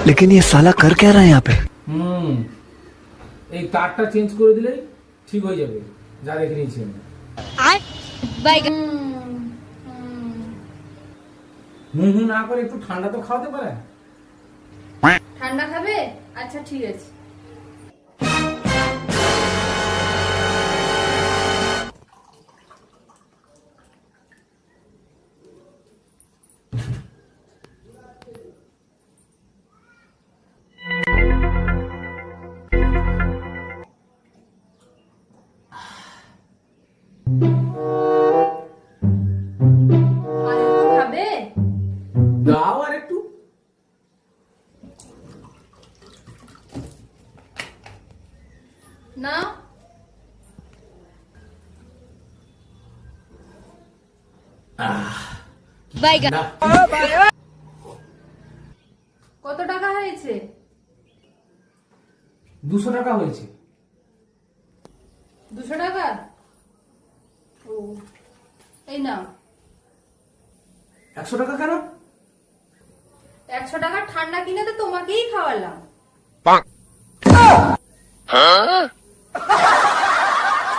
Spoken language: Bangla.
लेकिन ये साला कर क्या रहा है यहाँ पे? এই তারটা চেঞ্জ করে দিলেই ঠিক হয়ে যাবে, যা দেখে নিয়েছি আমি। না করে একটু ঠান্ডা তো খাওয়াতে পারে। ঠান্ডা খাবে? আচ্ছা ঠিক আছে। আর একটু খাবে? দাও আর একটু। না না, কত টাকা হয়েছে? 200 টাকা হয়েছে। 200 টাকা? ও এই নাও। 100 টাকা কেন? 100 টাকা ঠান্ডা কিনে তো তোমাকেই খাওয়ালাম।